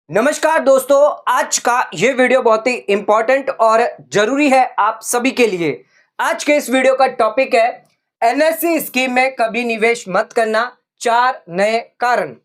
नमस्कार दोस्तों, आज का ये वीडियो बहुत ही इंपॉर्टेंट और जरूरी है आप सभी के लिए। आज के इस वीडियो का टॉपिक है एनएससी स्कीम में कभी निवेश मत करना, 4 नए कारण।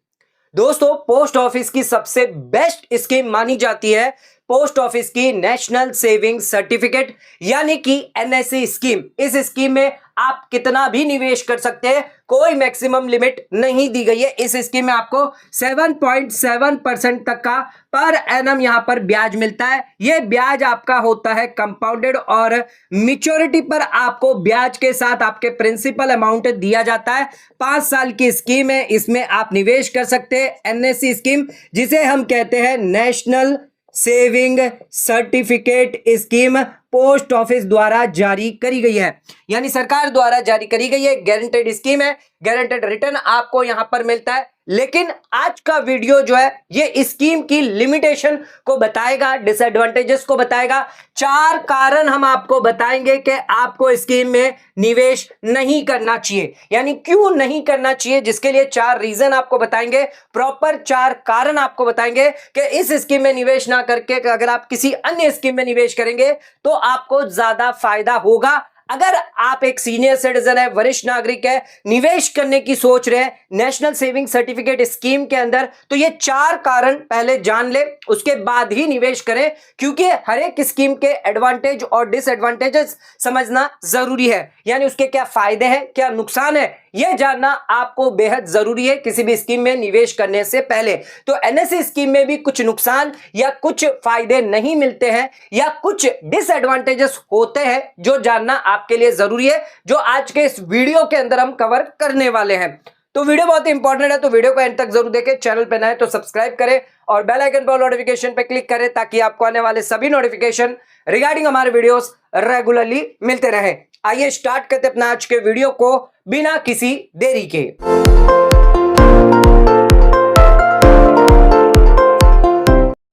दोस्तों, पोस्ट ऑफिस की सबसे बेस्ट स्कीम मानी जाती है पोस्ट ऑफिस की नेशनल सेविंग सर्टिफिकेट यानी कि एनएससी स्कीम। इस स्कीम में आप कितना भी निवेश कर सकते हैं, कोई मैक्सिमम लिमिट नहीं दी गई है। इस स्कीम में आपको 7.7% तक का पर एनम यहां पर ब्याज मिलता है। यह ब्याज आपका होता है कंपाउंडेड और मैच्योरिटी पर आपको ब्याज के साथ आपके प्रिंसिपल अमाउंट दिया जाता है। 5 साल की स्कीम है, इसमें आप निवेश कर सकते हैं। एनएससी स्कीम जिसे हम कहते हैं national saving certificate scheme post office द्वारा जारी करी गई है, यानी सरकार द्वारा जारी करी गई है। गारंटेड स्कीम है, गारंटेड रिटर्न आपको यहां पर मिलता है। लेकिन आज का वीडियो जो है ये स्कीम की लिमिटेशन को बताएगा, डिसएडवांटेजेस को बताएगा। 4 कारण हम आपको बताएंगे कि आपको स्कीम में निवेश नहीं करना चाहिए, यानी क्यों नहीं करना चाहिए, जिसके लिए 4 रीजन आपको बताएंगे। प्रॉपर 4 कारण आपको बताएंगे कि इस स्कीम में निवेश ना करके अगर आप किसी अन्य स्कीम में निवेश करेंगे तो आपको ज्यादा फायदा होगा। अगर आप एक सीनियर सिटीजन है, वरिष्ठ नागरिक है, निवेश करने की सोच रहे हैं नेशनल सेविंग सर्टिफिकेट स्कीम के अंदर, तो ये 4 कारण पहले जान ले, उसके बाद ही निवेश करें, क्योंकि हर एक स्कीम के एडवांटेज और डिसएडवांटेजेस समझना जरूरी है। यानी उसके क्या फायदे हैं, क्या नुकसान है, यह जानना आपको बेहद जरूरी है किसी भी स्कीम में निवेश करने से पहले। तो एनएससी स्कीम में भी कुछ नुकसान या कुछ फायदे नहीं मिलते हैं या कुछ डिसएडवांटेजेस होते हैं जो जानना आपके लिए जरूरी है, जो आज के इस वीडियो के अंदर हम कवर करने वाले हैं। तो वीडियो बहुत इंपॉर्टेंट है, तो वीडियो को एंड तक जरूर देखें। चैनल पे नए हैं तो सब्सक्राइब करें और बेल आइकन पर नोटिफिकेशन पे क्लिक करें ताकि आपको आने वाले सभी नोटिफिकेशन रिगार्डिंग हमारे वीडियोस रेगुलरली मिलते रहे। आइए स्टार्ट करते अपना आज के वीडियो को बिना किसी देरी के।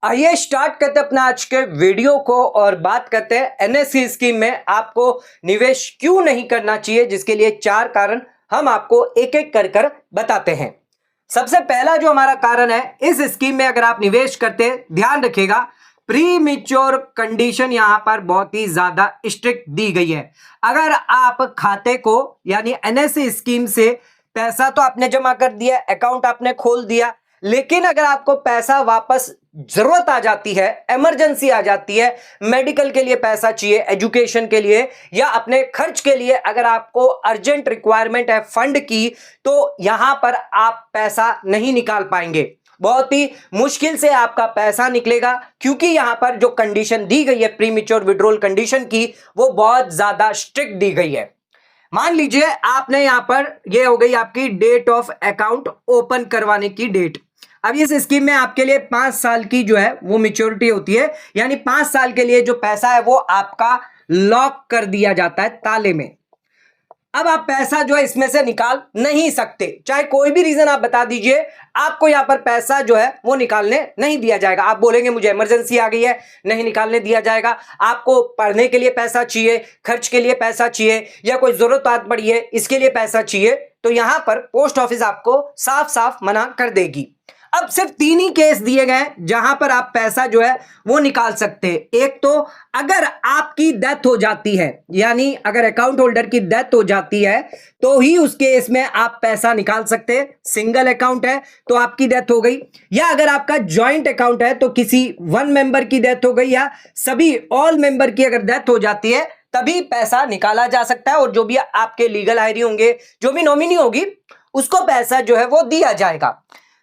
आइए स्टार्ट करते अपना आज के वीडियो को और बात करते हैं एनएससी स्कीम में आपको निवेश क्यों नहीं करना चाहिए, जिसके लिए 4 कारण हम आपको एक एक कर बताते हैं। सबसे पहला जो हमारा कारण है, इस स्कीम में अगर आप निवेश करते हैं, ध्यान रखिएगा, प्री मैच्योर कंडीशन यहां पर बहुत ही ज्यादा स्ट्रिक्ट दी गई है। अगर आप खाते को यानी एनएससी स्कीम से पैसा तो आपने जमा कर दिया, अकाउंट आपने खोल दिया, लेकिन अगर आपको पैसा वापस जरूरत आ जाती है, इमरजेंसी आ जाती है, मेडिकल के लिए पैसा चाहिए, एजुकेशन के लिए या अपने खर्च के लिए, अगर आपको अर्जेंट रिक्वायरमेंट है फंड की, तो यहां पर आप पैसा नहीं निकाल पाएंगे। बहुत ही मुश्किल से आपका पैसा निकलेगा, क्योंकि यहां पर जो कंडीशन दी गई है प्रीमेच्योर विड्रॉल कंडीशन की, वो बहुत ज्यादा स्ट्रिक्ट दी गई है। मान लीजिए आपने यहां पर, ये हो गई आपकी डेट ऑफ अकाउंट ओपन करवाने की डेट। अब इस स्कीम में आपके लिए 5 साल की जो है वो मैच्योरिटी होती है, यानी 5 साल के लिए जो पैसा है वो आपका लॉक कर दिया जाता है ताले में। अब आप पैसा जो है इसमें से निकाल नहीं सकते, चाहे कोई भी रीजन आप बता दीजिए, आपको यहां पर पैसा जो है वो निकालने नहीं दिया जाएगा। आप बोलेंगे मुझे इमरजेंसी आ गई है, नहीं निकालने दिया जाएगा। आपको पढ़ने के लिए पैसा चाहिए, खर्च के लिए पैसा चाहिए, या कोई जरूरत आ पड़ी है इसके लिए पैसा चाहिए, तो यहां पर पोस्ट ऑफिस आपको साफ साफ मना कर देगी। अब सिर्फ 3 ही केस दिए गए जहां पर आप पैसा जो है वो निकाल सकते हैं। एक तो अगर आपकी डेथ हो जाती है, यानी अगर अकाउंट होल्डर की डेथ हो जाती है तो ही उस केस में आप पैसा निकाल सकते हैं। सिंगल अकाउंट है तो आपकी डेथ हो गई, या अगर आपका जॉइंट अकाउंट है तो किसी 1 मेंबर की डेथ हो गई, या सभी ऑल मेंबर की अगर डेथ हो जाती है तभी पैसा निकाला जा सकता है। और जो भी आपके लीगल हायरी होंगे, जो भी नॉमिनी होगी, उसको पैसा जो है वो दिया जाएगा।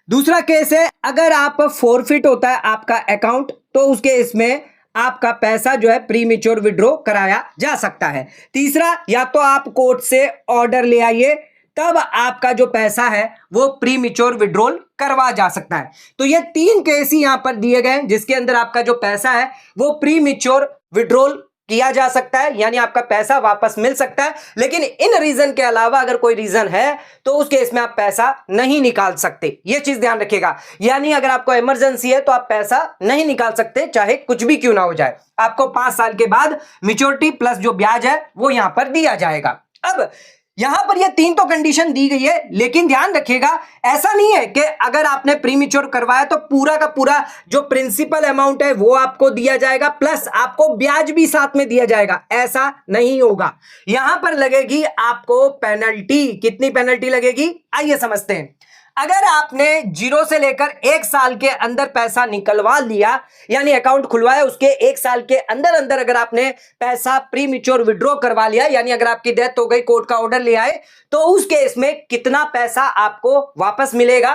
दूसरा केस है, अगर आप फॉरफिट होता है आपका अकाउंट, तो उस केस में आपका पैसा जो है प्रीमेच्योर विड्रॉ कराया जा सकता है। तीसरा, या तो आप कोर्ट से ऑर्डर ले आइए, तब आपका जो पैसा है वो प्रीमेच्योर विड्रॉल करवा जा सकता है। तो ये 3 केस ही यहां पर दिए गए जिसके अंदर आपका जो पैसा है वो प्रीमेच्योर विड्रॉल किया जा सकता है, यानी आपका पैसा वापस मिल सकता है। लेकिन इन रीजन के अलावा अगर कोई रीजन है तो उस केस में आप पैसा नहीं निकाल सकते, ये चीज ध्यान रखिएगा। यानी अगर आपको इमरजेंसी है तो आप पैसा नहीं निकाल सकते, चाहे कुछ भी क्यों ना हो जाए। आपको 5 साल के बाद मैच्योरिटी प्लस जो ब्याज है वो यहां पर दिया जाएगा। अब यहां पर ये तीन तो कंडीशन दी गई है, लेकिन ध्यान रखिएगा ऐसा नहीं है कि अगर आपने प्रीमेच्योर करवाया तो पूरा का पूरा जो प्रिंसिपल अमाउंट है वो आपको दिया जाएगा प्लस आपको ब्याज भी साथ में दिया जाएगा, ऐसा नहीं होगा। यहां पर लगेगी आपको पेनल्टी। कितनी पेनल्टी लगेगी आइए समझते हैं। अगर आपने 0 से लेकर 1 साल के अंदर पैसा निकलवा लिया, यानी अकाउंट खुलवाया, उसके 1 साल के अंदर अंदर अगर आपने पैसा प्रीमेच्योर विड्रॉ करवा लिया, यानी अगर आपकी डेथ हो गई, कोर्ट का ऑर्डर ले आए, तो उस केस में कितना पैसा आपको वापस मिलेगा।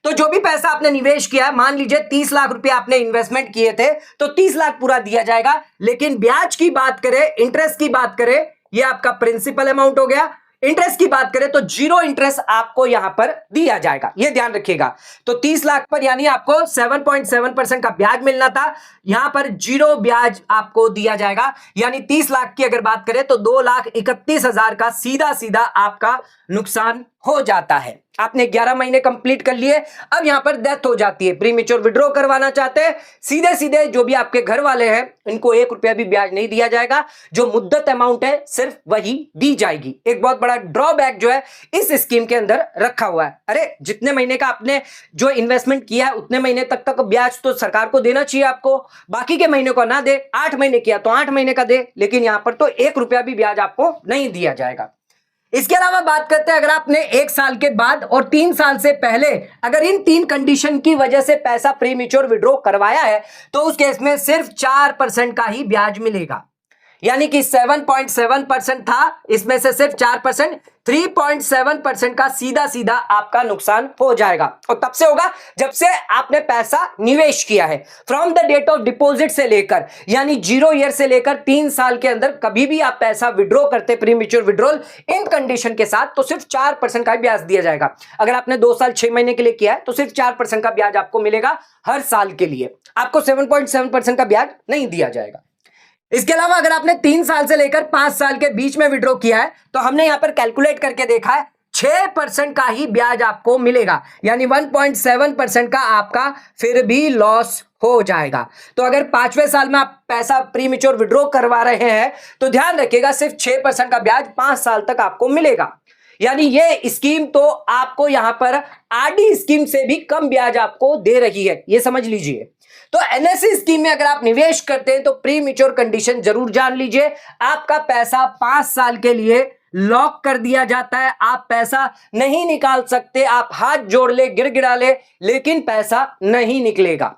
तो जो भी पैसा आपने निवेश किया, मान लीजिए 30 लाख रुपए आपने इन्वेस्टमेंट किए थे, तो 30 लाख पूरा दिया जाएगा। लेकिन ब्याज की बात करें, इंटरेस्ट की बात करें, यह आपका प्रिंसिपल अमाउंट हो गया। इंटरेस्ट की बात करें तो 0 इंटरेस्ट आपको यहां पर दिया जाएगा, यह ध्यान रखिएगा। तो 30 लाख पर यानी आपको 7.7% का ब्याज मिलना था, यहां पर 0 ब्याज आपको दिया जाएगा। यानी 30 लाख की अगर बात करें तो 2,31,000 का सीधा सीधा आपका नुकसान हो जाता है। आपने 11 महीने कंप्लीट कर लिए, अब यहां पर डेथ हो जाती है, प्रीमेच्योर विड्रॉ करवाना चाहते हैं, सीधे सीधे जो भी आपके घर वाले हैं इनको 1 रुपया भी ब्याज नहीं दिया जाएगा। जो मुद्दत अमाउंट है सिर्फ वही दी जाएगी। एक बहुत बड़ा ड्रॉबैक जो है इस स्कीम के अंदर रखा हुआ है। अरे जितने महीने का आपने जो इन्वेस्टमेंट किया है उतने महीने तक ब्याज तो सरकार को देना चाहिए आपको, बाकी के महीने को ना दे। 8 महीने किया तो 8 महीने का दे, लेकिन यहां पर तो 1 रुपया भी ब्याज आपको नहीं दिया जाएगा। इसके अलावा बात करते हैं, अगर आपने 1 साल के बाद और 3 साल से पहले अगर इन 3 कंडीशन की वजह से पैसा प्रीमेच्योर विड्रॉ करवाया है, तो उस केस में सिर्फ 4% का ही ब्याज मिलेगा। यानी कि 7.7% था, इसमें से सिर्फ 4%, 3.7% का सीधा सीधा आपका नुकसान हो जाएगा। और तब से होगा जब से आपने पैसा निवेश किया है। From the date of deposit से लेकर, यानी 0 ईयर से लेकर 3 साल के अंदर कभी भी आप पैसा विड्रॉ करते, प्रीमेच्योर विड्रॉल इन कंडीशन के साथ, तो सिर्फ 4% का ब्याज दिया जाएगा। अगर आपने 2 साल 6 महीने के लिए किया है तो सिर्फ 4% का ब्याज आपको मिलेगा हर साल के लिए, आपको 7.7% का ब्याज नहीं दिया जाएगा। इसके अलावा अगर आपने 3 साल से लेकर 5 साल के बीच में विड्रॉ किया है, तो हमने यहां पर कैलकुलेट करके देखा है 6% का ही ब्याज आपको मिलेगा, यानी 1.7% का आपका फिर भी लॉस हो जाएगा। तो अगर 5वें साल में आप पैसा प्रीमेच्योर विड्रॉ करवा रहे हैं तो ध्यान रखिएगा सिर्फ 6% का ब्याज 5 साल तक आपको मिलेगा। यानी ये स्कीम तो आपको यहां पर आरडी स्कीम से भी कम ब्याज आपको दे रही है, ये समझ लीजिए। तो एनएससी स्कीम में अगर आप निवेश करते हैं तो प्रीमेच्योर कंडीशन जरूर जान लीजिए। आपका पैसा 5 साल के लिए लॉक कर दिया जाता है, आप पैसा नहीं निकाल सकते। आप हाथ जोड़ ले, गिड़गिड़ा ले, लेकिन पैसा नहीं निकलेगा।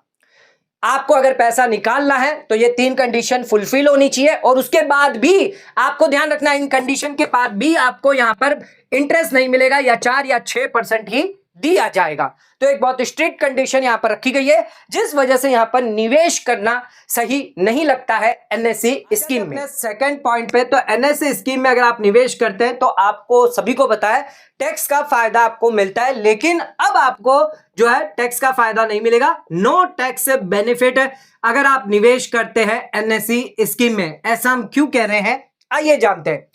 आपको अगर पैसा निकालना है तो ये 3 कंडीशन फुलफिल होनी चाहिए, और उसके बाद भी आपको ध्यान रखना इन कंडीशन के बाद भी आपको यहां पर इंटरेस्ट नहीं मिलेगा, या 4 या 6% ही दिया जाएगा। तो एक बहुत स्ट्रिक्ट कंडीशन यहां पर रखी गई है, जिस वजह से यहां पर निवेश करना सही नहीं लगता है एनएससी स्कीम में। सेकंड पॉइंट पे, तो एनएससी स्कीम में अगर आप निवेश करते हैं तो आपको सभी को पता है टैक्स का फायदा आपको मिलता है, लेकिन अब आपको जो है टैक्स का फायदा नहीं मिलेगा। नो टैक्स बेनिफिट अगर आप निवेश करते हैं एनएससी स्कीम में। ऐसा हम क्यों कह रहे हैं आइए जानते हैं।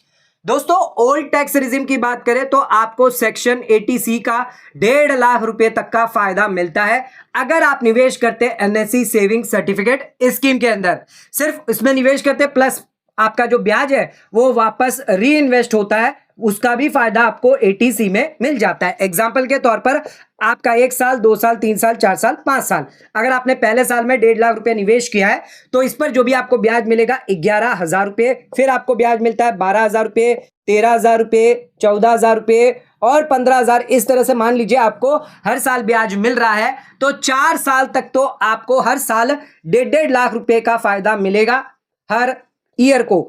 दोस्तों ओल्ड टैक्स रिजिम की बात करें तो आपको सेक्शन 80C का 1.5 लाख रुपए तक का फायदा मिलता है अगर आप निवेश करते हैं एनएससी सेविंग सर्टिफिकेट स्कीम के अंदर। सिर्फ इसमें निवेश करते प्लस आपका जो ब्याज है वो वापस री इन्वेस्ट होता है, उसका भी फायदा आपको 80C में मिल जाता है। एग्जाम्पल के तौर पर आपका 1 साल, 2 साल, 3 साल, 4 साल, 5 साल, अगर आपने पहले साल में 1.5 लाख रुपए निवेश किया है तो इस पर जो भी आपको ब्याज मिलेगा 11,000 रुपए, फिर आपको ब्याज मिलता है 12,000 रुपए, 13,000 रुपए, 14,000 रुपए और 15,000। इस तरह से मान लीजिए आपको हर साल ब्याज मिल रहा है, तो 4 साल तक तो आपको हर साल 1.5 लाख रुपए का फायदा मिलेगा। हर ईयर को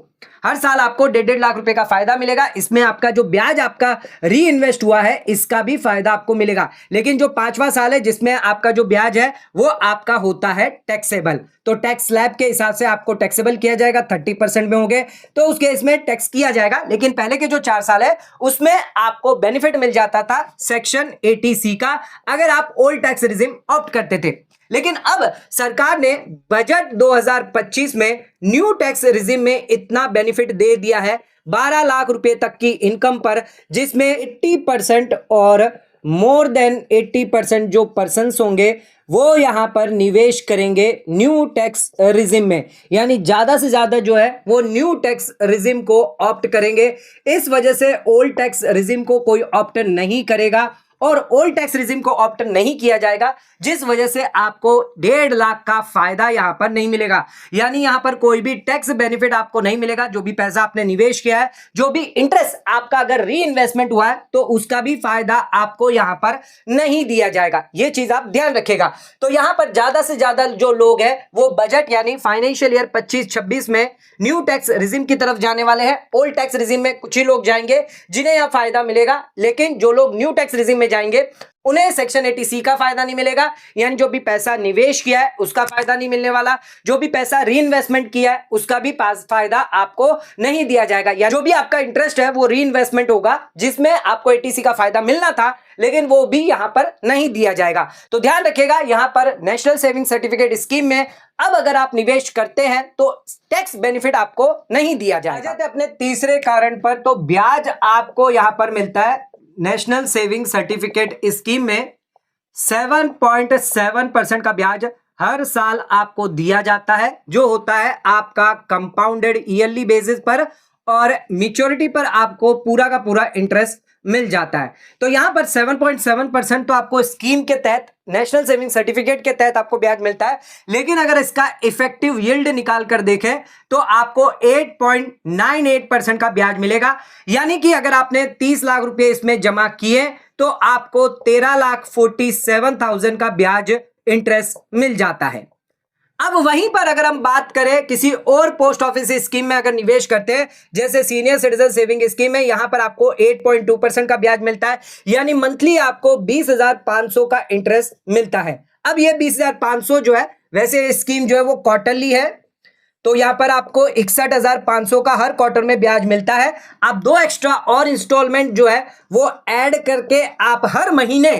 हर साल आपको 1.5 लाख रुपए का फायदा मिलेगा। इसमें आपका जो ब्याज आपका री इन्वेस्ट हुआ है इसका भी फायदा आपको मिलेगा। लेकिन जो 5वां साल है जिसमें आपका जो ब्याज है वो आपका होता है टैक्सेबल, तो टैक्स स्लैब के हिसाब से आपको टैक्सेबल किया जाएगा। 30% में होंगे तो उस केस में टैक्स किया जाएगा। लेकिन पहले के जो 4 साल है उसमें आपको बेनिफिट मिल जाता था सेक्शन 80C का, अगर आप ओल्ड टैक्स रिजिम ऑप्ट करते थे। लेकिन अब सरकार ने बजट 2025 में न्यू टैक्स रिजिम में इतना बेनिफिट दे दिया है 12 लाख रुपए तक की इनकम पर, जिसमें 80% और मोर देन 80% जो पर्सन्स होंगे वो यहां पर निवेश करेंगे न्यू टैक्स रिजिम में, यानी ज्यादा से ज्यादा जो है वो न्यू टैक्स रिजिम को ऑप्ट करेंगे। इस वजह से ओल्ड टैक्स रिजिम को कोई ऑप्ट नहीं करेगा और ओल्ड टैक्स रिजिम को ऑप्ट नहीं किया जाएगा, जिस वजह से आपको 1.5 लाख का फायदा यहां पर नहीं मिलेगा। यानी यहां पर कोई भी टैक्स बेनिफिट आपको नहीं मिलेगा। जो भी पैसा आपने निवेश किया है, जो भी इंटरेस्ट आपका अगर री इन्वेस्टमेंट हुआ है, तो उसका भी फायदा आपको यहां पर नहीं दिया जाएगा। यह चीज आप ध्यान रखिएगा। तो यहां पर ज्यादा से ज्यादा जो लोग हैं वो बजट यानी फाइनेंशियल ईयर 25-26 में न्यू टैक्स रिजिम की तरफ जाने वाले हैं। ओल्ड टैक्स रिजिम में कुछ ही लोग जाएंगे जिन्हें यहां फायदा मिलेगा, लेकिन जो लोग न्यू टैक्स रिजिम में जाएंगे उन्हें सेक्शन 80C का फायदा नहीं मिलेगा। यानी जो भी पैसा निवेश किया है उसका फायदा नहीं मिलने वाला, जो भी पैसा री इन्वेस्टमेंट किया है उसका भी फायदा आपको नहीं दिया जाएगा। या जो भी आपका इंटरेस्ट है वो री इन्वेस्टमेंट होगा जिसमें आपको 80C का फायदा मिलना था, लेकिन वो भी यहां पर नहीं दिया जाएगा। तो ध्यान रखिएगा, यहां पर नेशनल सेविंग सर्टिफिकेट स्कीम में अब अगर आप निवेश करते हैं तो टैक्स बेनिफिट आपको नहीं दिया जाएगा। अपने तीसरे कारण पर, तो ब्याज आपको यहां पर मिलता है नेशनल सेविंग सर्टिफिकेट स्कीम में 7.7% का ब्याज हर साल आपको दिया जाता है, जो होता है आपका कंपाउंडेड ईयरली बेसिस पर, और मैच्योरिटी पर आपको पूरा का पूरा इंटरेस्ट मिल जाता है। तो यहां पर 7.7% तो आपको स्कीम के तहत, नेशनल सेविंग सर्टिफिकेट के तहत आपको ब्याज मिलता है, लेकिन अगर इसका इफेक्टिव यील्ड निकाल कर देखें तो आपको 8.98% का ब्याज मिलेगा। यानी कि अगर आपने 30 लाख रुपए इसमें जमा किए तो आपको 13,47,000 का ब्याज इंटरेस्ट मिल जाता है। अब वहीं पर अगर हम बात करें किसी और पोस्ट ऑफिस स्कीम में अगर निवेश करते हैं, जैसे सीनियर सिटीजन सेविंग स्कीम में, यहां पर आपको 8.2% का ब्याज मिलता है, यानी मंथली आपको 20,500 का इंटरेस्ट मिलता है। अब ये 20,500 जो है, वैसे स्कीम जो है वो क्वार्टरली है, तो यहां पर आपको 61,500 का हर क्वार्टर में ब्याज मिलता है। आप 2 एक्स्ट्रा और इंस्टॉलमेंट जो है वो ऐड करके आप हर महीने,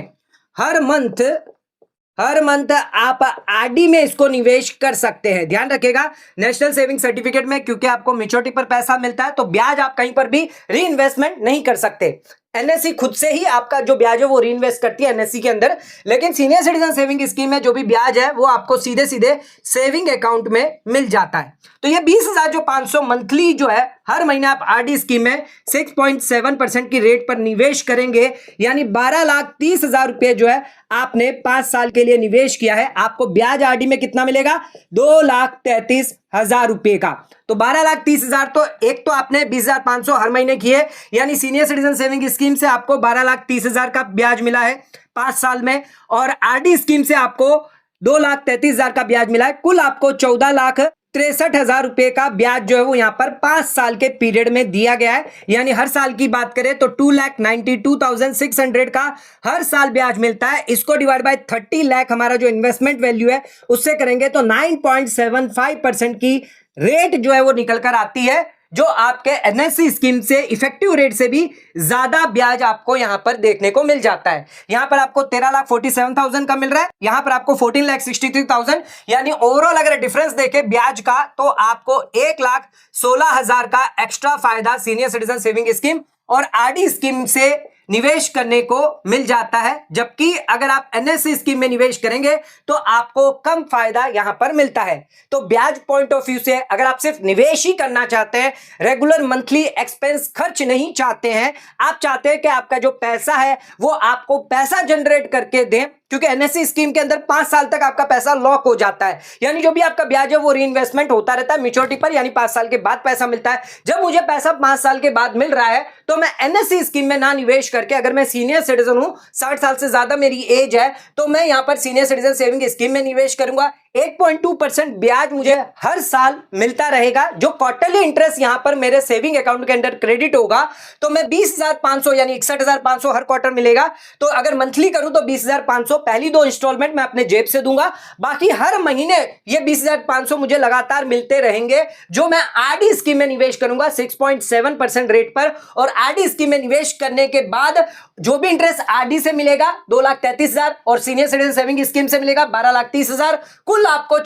हर मंथ आप आरडी में इसको निवेश कर सकते हैं। ध्यान रखिएगा, नेशनल सेविंग सर्टिफिकेट में क्योंकि आपको मैच्योरिटी पर पैसा मिलता है तो ब्याज आप कहीं पर भी री इन्वेस्टमेंट नहीं कर सकते। एनएससी खुद से ही आपका जो ब्याज है वो री इन्वेस्ट करती है एनएससी के अंदर, लेकिन सीनियर सिटीजन सेविंग स्कीम में जो भी ब्याज है वो आपको सीधे सीधे सेविंग अकाउंट में मिल जाता है। तो ये 20,500 मंथली जो है हर महीने आप आरडी स्कीम में 6.7% की रेट पर निवेश करेंगे, यानी 12,30,000 रुपए जो है आपने 5 साल के लिए निवेश किया है, आपको ब्याज आरडी में कितना मिलेगा? 2,33,000 रुपए का। तो 12,30,000 तो एक तो आपने 20,500 हर महीने किए, यानी सीनियर सिटीजन सेविंग स्कीम से आपको 12,30,000 का ब्याज मिला है 5 साल में, और आरडी स्कीम से आपको 2,33,000 का ब्याज मिला है। कुल आपको 14,63,000 रुपए का ब्याज जो है वो यहां पर 5 साल के पीरियड में दिया गया है। यानी हर साल की बात करें तो 2,92,600 का हर साल ब्याज मिलता है। इसको डिवाइड बाय 30 लाख हमारा जो इन्वेस्टमेंट वैल्यू है उससे करेंगे तो 9.75% की रेट जो है वो निकल कर आती है, जो आपके एनएससी स्कीम से इफेक्टिव रेट से भी ज्यादा ब्याज आपको यहां पर देखने को मिल जाता है। यहां पर आपको 13,47,000 का मिल रहा है, यहां पर आपको 14,63,000, यानी ओवरऑल अगर डिफरेंस देखें ब्याज का तो आपको 1,16,000 का एक्स्ट्रा फायदा सीनियर सिटीजन सेविंग स्कीम और आरडी स्कीम से निवेश करने को मिल जाता है। जबकि अगर आप एनएससी स्कीम में निवेश करेंगे तो आपको कम फायदा यहां पर मिलता है। तो ब्याज पॉइंट ऑफ व्यू से अगर आप सिर्फ निवेश ही करना चाहते हैं, रेगुलर मंथली एक्सपेंस खर्च नहीं चाहते हैं, आप चाहते हैं कि आपका जो पैसा है वो आपको पैसा जनरेट करके दें, क्योंकि एनएससी स्कीम के अंदर 5 साल तक आपका पैसा लॉक हो जाता है, यानी जो भी आपका ब्याज है वो री इन्वेस्टमेंट होता रहता है मैच्योरिटी पर, यानी 5 साल के बाद पैसा मिलता है। जब मुझे पैसा 5 साल के बाद मिल रहा है तो मैं एनएससी स्कीम में ना निवेश करके, अगर मैं सीनियर सिटीजन हूं, 60 साल से ज्यादा मेरी एज है, तो मैं यहां पर सीनियर सिटीजन सेविंग स्कीम में निवेश करूंगा। 8.2% ब्याज मुझे हर साल मिलता रहेगा, जो क्वार्टरली इंटरेस्ट यहां पर मेरे सेविंग अकाउंट के अंदर क्रेडिट होगा। तो मैं 20,500 यानी 61,500 हर क्वार्टर मिलेगा। तो अगर मंथली करूं तो 20,500 पहली 2 इंस्टॉलमेंट मैं अपने जेब से दूंगा, बाकी हर महीने ये 20,500 मुझे लगातार मिलते रहेंगे, जो मैं आरडी स्कीम में निवेश करूंगा 6.7% रेट पर। और आरडी स्कीम में निवेश करने के बाद जो भी इंटरेस्ट आरडी से मिलेगा 2,33,000 और सीनियर सिटीजन सेविंग स्कीम से मिलेगा 12,30,000, कुल आपको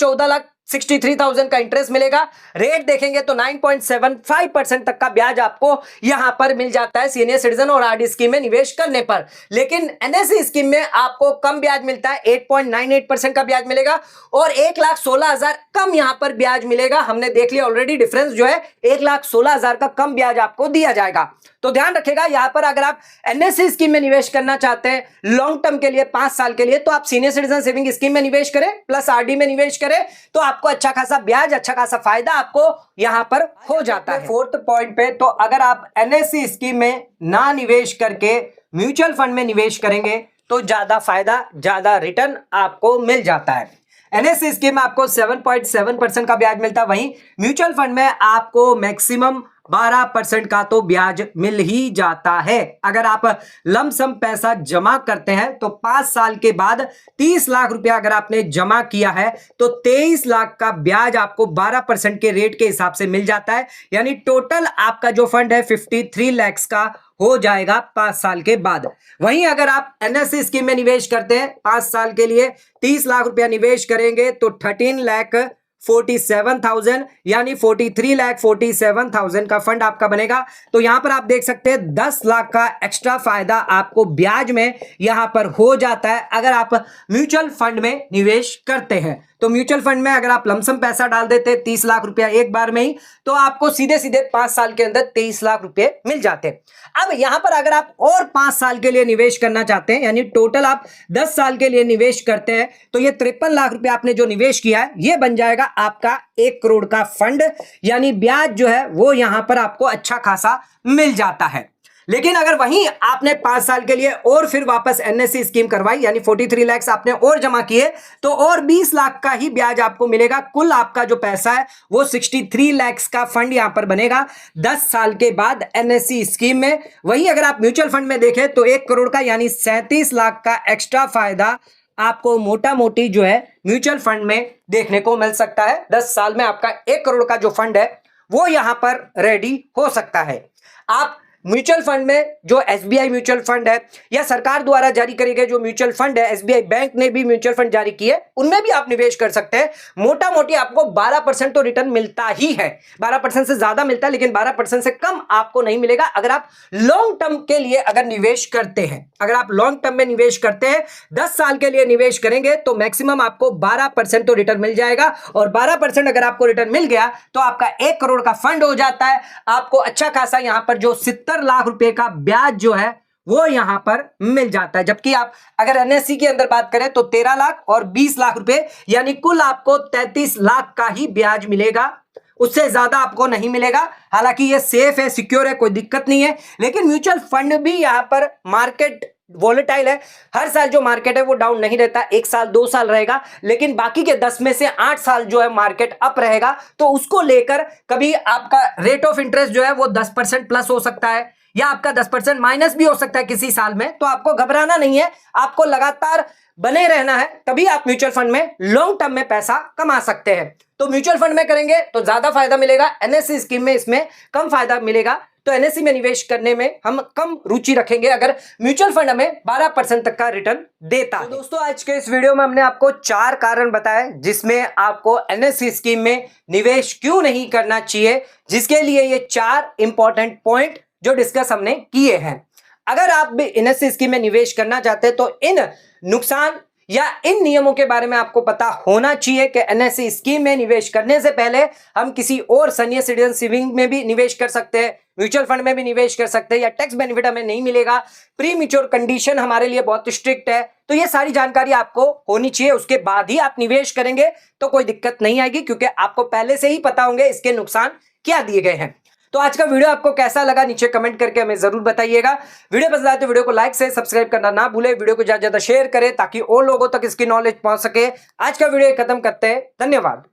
63,000 का इंटरेस्ट मिलेगा। रेट देखेंगे तो 9.75% तक का ब्याज आपको यहां पर मिल जाता है सीनियर सिटीजन और आरडी स्कीम में निवेश करने पर। लेकिन एनएससी स्कीम में आपको कम ब्याज मिलता है, 8.98% का ब्याज मिलेगा और 1,16,000 कम यहां पर ब्याज मिलेगा। हमने देख लिया ऑलरेडी डिफरेंस जो है 1,16,000 का कम ब्याज आपको दिया जाएगा। तो ध्यान रखिएगा यहां पर अगर आप एनएससी स्कीम में निवेश करना चाहते हैं लॉन्ग टर्म के लिए 5 साल के लिए, तो आप सीनियर सिटीजन सेविंग स्कीम में निवेश करें प्लस आरडी में निवेश करें, तो आपको अच्छा खासा ब्याज, अच्छा खासा फायदा आपको यहां पर हो जाता है। फोर्थ पॉइंट पे, तो अगर आप एनएससी स्कीम में ना निवेश करके म्यूचुअल फंड में निवेश करेंगे तो ज्यादा फायदा, ज्यादा रिटर्न आपको मिल जाता है। एनएससी स्कीम में आपको 7.7% का ब्याज मिलता है, वहीं म्यूचुअल फंड में आपको मैक्सिमम 12% का तो ब्याज मिल ही जाता है। अगर आप लमसम पैसा जमा करते हैं तो 5 साल के बाद 30 लाख रुपया अगर आपने जमा किया है तो 23 लाख का ब्याज आपको 12% के रेट के हिसाब से मिल जाता है। यानी टोटल आपका जो फंड है 53 लाख का हो जाएगा 5 साल के बाद। वहीं अगर आप एनएससी स्कीम में निवेश करते हैं 5 साल के लिए 30 लाख रुपया निवेश करेंगे तो 13,47,000 यानी 43,47,000 का फंड आपका बनेगा। तो यहां पर आप देख सकते हैं 10 लाख का एक्स्ट्रा फायदा आपको ब्याज में यहां पर हो जाता है अगर आप म्यूचुअल फंड में निवेश करते हैं। तो म्यूचुअल फंड में अगर आप लमसम पैसा डाल देते 30 लाख रुपया एक बार में ही, तो आपको सीधे सीधे 5 साल के अंदर 23 लाख रुपए मिल जाते हैं। अब यहां पर अगर आप और 5 साल के लिए निवेश करना चाहते हैं, यानी टोटल आप 10 साल के लिए निवेश करते हैं, तो ये 53 लाख रुपया आपने जो निवेश किया है ये बन जाएगा आपका 1 करोड़ का फंड। यानी ब्याज जो है वो यहां पर आपको अच्छा खासा मिल जाता है। लेकिन अगर वहीं आपने 5 साल के लिए और फिर वापस एनएससी स्कीम करवाई, यानी 43 लाख आपने और जमा किए, तो और 20 लाख का ही ब्याज आपको मिलेगा। कुल आपका जो पैसा है वो 63 लाख का फंड यहां पर बनेगा 10 साल के बाद एनएससी स्कीम में। वहीं अगर आप म्यूचुअल फंड में देखें तो 1 करोड़ का यानी 37 लाख का एक्स्ट्रा फायदा आपको मोटा मोटी जो है म्यूचुअल फंड में देखने को मिल सकता है। 10 साल में आपका 1 करोड़ का जो फंड है वो यहां पर रेडी हो सकता है। आप म्यूचुअल फंड में जो एसबीआई म्यूचुअल फंड है या सरकार द्वारा जारी करे गए जो म्यूचुअल फंड है, एसबीआई बैंक ने भी म्यूचुअल फंड जारी किए, उनमें भी आप निवेश कर सकते हैं। मोटा मोटी आपको 12% तो रिटर्न मिलता ही है। 12% से ज्यादा मिलता है लेकिन 12% से कम आपको नहीं मिलेगा अगर आप लॉन्ग टर्म के लिए अगर निवेश करते हैं। अगर आप लॉन्ग टर्म में निवेश करते हैं 10 साल के लिए निवेश करेंगे तो मैक्सिमम आपको 12% तो रिटर्न मिल जाएगा और 12% अगर आपको रिटर्न मिल गया तो आपका 1 करोड़ का फंड हो जाता है। आपको अच्छा खासा यहां पर जो 70 लाख रुपए का ब्याज जो है वो यहां पर मिल जाता है। जबकि आप अगर एनएससी के अंदर बात करें तो 13 लाख और 20 लाख रुपए यानी कुल आपको 33 लाख का ही ब्याज मिलेगा, उससे ज्यादा आपको नहीं मिलेगा। हालांकि ये सेफ है, सिक्योर है, कोई दिक्कत नहीं है। लेकिन म्यूचुअल फंड भी यहां पर मार्केट वॉलेटाइल है, हर साल जो मार्केट है वो डाउन नहीं रहता, 1 साल 2 साल रहेगा, लेकिन बाकी के 10 में से 8 साल जो है मार्केट अप रहेगा। तो उसको लेकर कभी आपका रेट ऑफ इंटरेस्ट जो है वो 10% प्लस हो सकता है या आपका 10% माइनस भी हो सकता है किसी साल में। तो आपको घबराना नहीं है, आपको लगातार बने रहना है, तभी आप म्यूचुअल फंड में लॉन्ग टर्म में पैसा कमा सकते हैं। तो म्यूचुअल फंड में करेंगे तो ज्यादा फायदा मिलेगा, एनएससी स्कीम में इसमें कम फायदा मिलेगा। तो एनएससी में निवेश करने में हम कम रुचि रखेंगे अगर म्यूचुअल फंड हमें 12% तक का रिटर्न देता है। तो दोस्तों आज के इस वीडियो में हमने आपको 4 कारण बताए जिसमें आपको एनएससी स्कीम में निवेश क्यों नहीं करना चाहिए, जिसके लिए ये 4 इंपॉर्टेंट पॉइंट जो डिस्कस हमने किए हैं। अगर आप भी एनएससी स्कीम में निवेश करना चाहते हैं तो इन नुकसान या इन नियमों के बारे में आपको पता होना चाहिए कि एनएससी स्कीम में निवेश करने से पहले हम किसी और सीनियर सिटीजन सेविंग में भी निवेश कर सकते हैं, म्यूचुअल फंड में भी निवेश कर सकते हैं या टैक्स बेनिफिट हमें नहीं मिलेगा, प्री मैच्योर कंडीशन हमारे लिए बहुत स्ट्रिक्ट है। तो ये सारी जानकारी आपको होनी चाहिए, उसके बाद ही आप निवेश करेंगे तो कोई दिक्कत नहीं आएगी, क्योंकि आपको पहले से ही पता होंगे इसके नुकसान क्या दिए गए हैं। तो आज का वीडियो आपको कैसा लगा नीचे कमेंट करके हमें जरूर बताइएगा। वीडियो पसंद आए तो वीडियो को लाइक से सब्सक्राइब करना ना भूले, वीडियो को ज्यादा से ज्यादा शेयर करें ताकि और लोगों तक इसकी नॉलेज पहुंच सके। आज का वीडियो खत्म करते हैं, धन्यवाद।